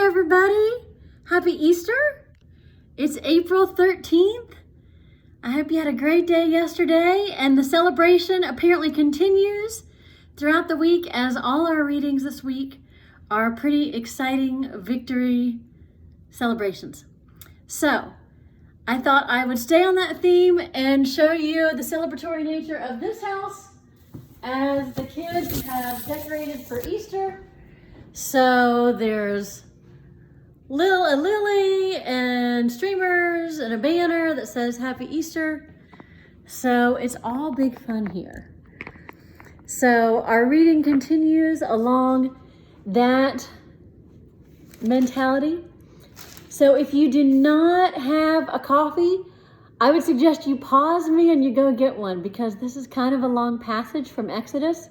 everybody. Happy Easter. It's April 13th. I hope you had a great day yesterday, and the celebration apparently continues throughout the week, as all our readings this week are pretty exciting victory celebrations. So I thought I would stay on that theme and show you the celebratory nature of this house as the kids have decorated for Easter. So there's a lily and streamers and a banner that says Happy Easter. So it's all big fun here. So our reading continues along that mentality. So if you do not have a coffee, I would suggest you pause me and you go get one, because this is kind of a long passage from Exodus.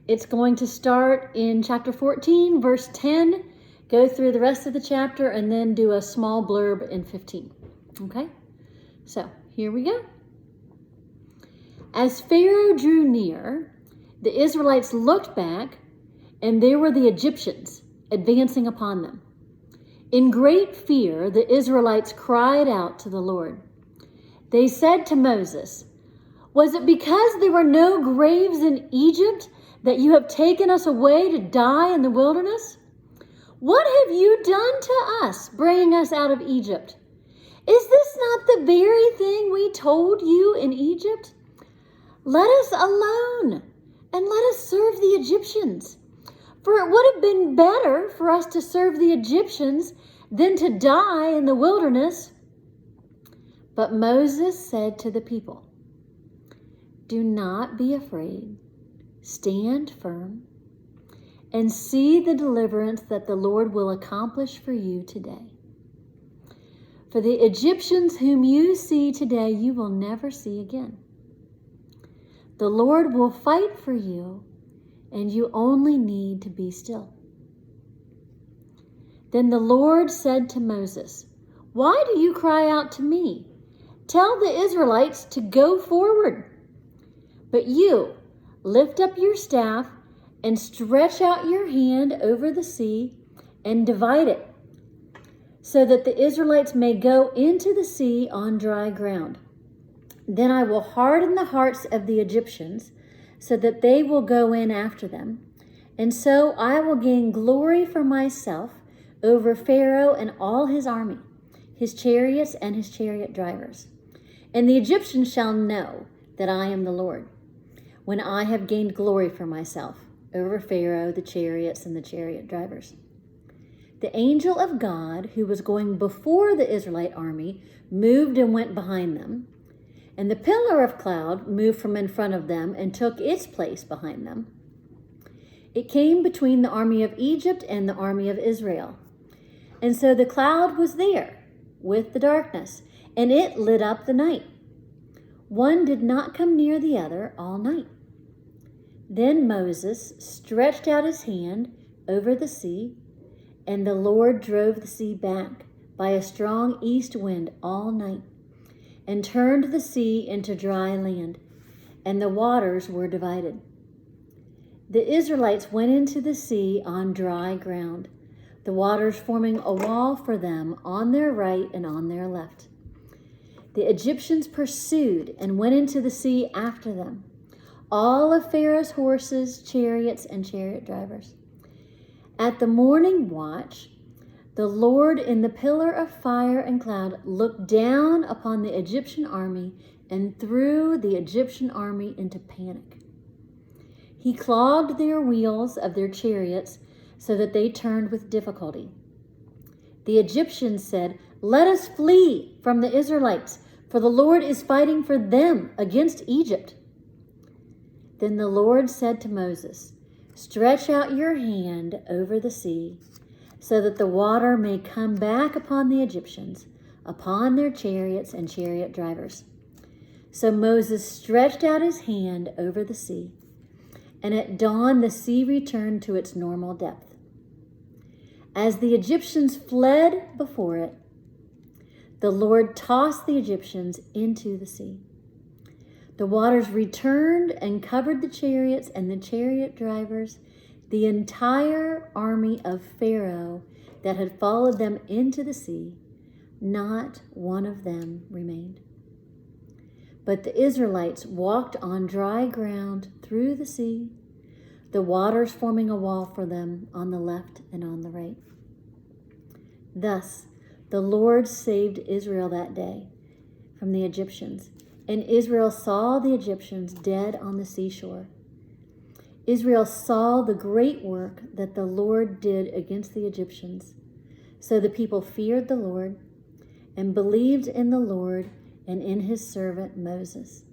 It's going to start in chapter 14, verse 10, go through the rest of the chapter, and then do a small blurb in 15. Okay? So here we go. As Pharaoh drew near, the Israelites looked back, and there were the Egyptians advancing upon them. In great fear, the Israelites cried out to the Lord. They said to Moses, "Was it because there were no graves in Egypt that you have taken us away to die in the wilderness? What have you done to us, bringing us out of Egypt? Is this not the very thing we told you in Egypt? Let us alone, and let us serve the Egyptians. For it would have been better for us to serve the Egyptians than to die in the wilderness." But Moses said to the people, "Do not be afraid. Stand firm and see the deliverance that the Lord will accomplish for you today. For the Egyptians whom you see today, you will never see again. The Lord will fight for you, and you only need to be still." Then the Lord said to Moses, "Why do you cry out to me? Tell the Israelites to go forward. But you lift up your staff and stretch out your hand over the sea and divide it, so that the Israelites may go into the sea on dry ground. Then I will harden the hearts of the Egyptians, so that they will go in after them. And so I will gain glory for myself over Pharaoh and all his army, his chariots and his chariot drivers. And the Egyptians shall know that I am the Lord, when I have gained glory for myself over Pharaoh, the chariots, and the chariot drivers." The angel of God, who was going before the Israelite army, moved and went behind them. And the pillar of cloud moved from in front of them and took its place behind them. It came between the army of Egypt and the army of Israel. And so the cloud was there with the darkness, and it lit up the night. One did not come near the other all night. Then Moses stretched out his hand over the sea, and the Lord drove the sea back by a strong east wind all night, and turned the sea into dry land, and the waters were divided. The Israelites went into the sea on dry ground, the waters forming a wall for them on their right and on their left. The Egyptians pursued and went into the sea after them, all of Pharaoh's horses, chariots, and chariot drivers. At the morning watch, the Lord in the pillar of fire and cloud looked down upon the Egyptian army and threw the Egyptian army into panic. He clogged their wheels of their chariots so that they turned with difficulty. The Egyptians said, "Let us flee from the Israelites, for the Lord is fighting for them against Egypt." Then the Lord said to Moses, "Stretch out your hand over the sea, so that the water may come back upon the Egyptians, upon their chariots and chariot drivers." So Moses stretched out his hand over the sea, and at dawn the sea returned to its normal depth. As the Egyptians fled before it, the Lord tossed the Egyptians into the sea. The waters returned and covered the chariots and the chariot drivers the entire army of Pharaoh that had followed them into the sea, not one of them remained. But the Israelites walked on dry ground through the sea, the waters forming a wall for them on the left and on the right. Thus, the Lord saved Israel that day from the Egyptians, and Israel saw the Egyptians dead on the seashore. Israel saw the great work that the Lord did against the Egyptians. So the people feared the Lord and believed in the Lord and in his servant Moses.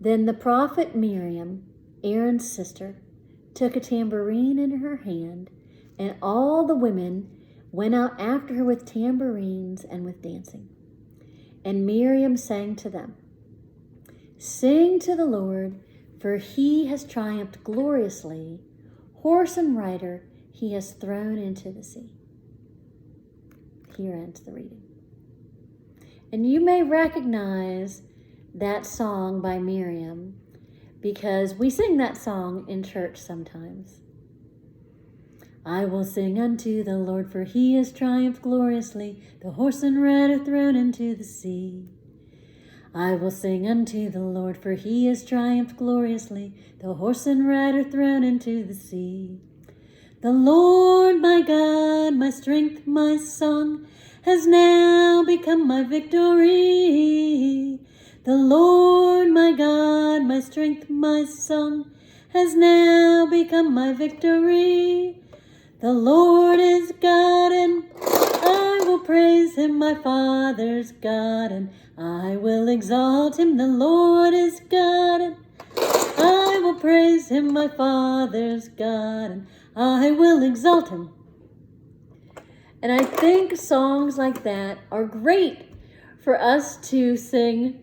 Then the prophet Miriam, Aaron's sister, took a tambourine in her hand, and all the women went out after her with tambourines and with dancing. And Miriam sang to them, "Sing to the Lord, for he has triumphed gloriously. Horse and rider he has thrown into the sea." Here ends the reading. And you may recognize that song by Miriam because we sing that song in church sometimes. I will sing unto the Lord, for he has triumphed gloriously, the horse and rider thrown into the sea. I will sing unto the Lord, for he has triumphed gloriously, the horse and rider thrown into the sea. The Lord my God, my strength, my song, has now become my victory. The Lord my God, my strength, my song, has now become my victory. The Lord is God, and I will praise him, my Father's God, and I will exalt him. The Lord is God, and I will praise him, my Father's God, and I will exalt him. And I think songs like that are great for us to sing,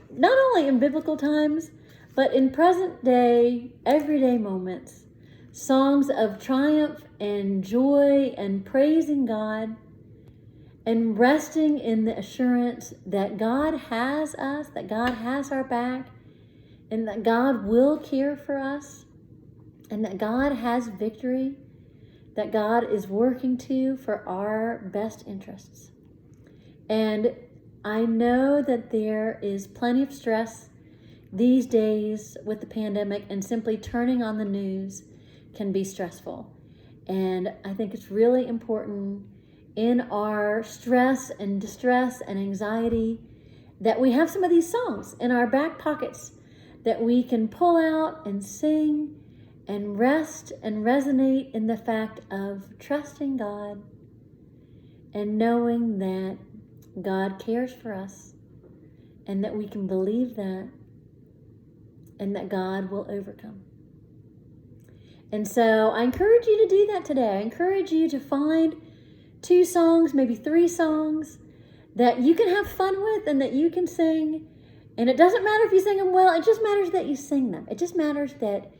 not only in biblical times, but in present day, everyday moments. Songs of triumph and joy and praising God and resting in the assurance that God has us, that God has our back, and that God will care for us, and that God has victory, that God is working for our best interests. And I know that there is plenty of stress these days with the pandemic, and simply turning on the news can be stressful. And I think it's really important in our stress and distress and anxiety that we have some of these songs in our back pockets that we can pull out and sing and rest and resonate in the fact of trusting God and knowing that God cares for us and that we can believe that and that God will overcome. And so I encourage you to do that today. I encourage you to find 2 songs, maybe 3 songs that you can have fun with and that you can sing. And it doesn't matter if you sing them well. It just matters that you sing them. It just matters that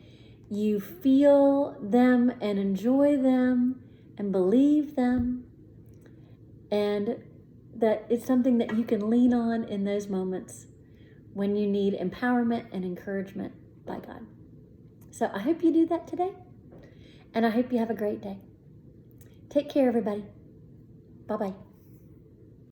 you feel them and enjoy them and believe them. And that it's something that you can lean on in those moments when you need empowerment and encouragement by God. So I hope you do that today, and I hope you have a great day. Take care, everybody. Bye-bye.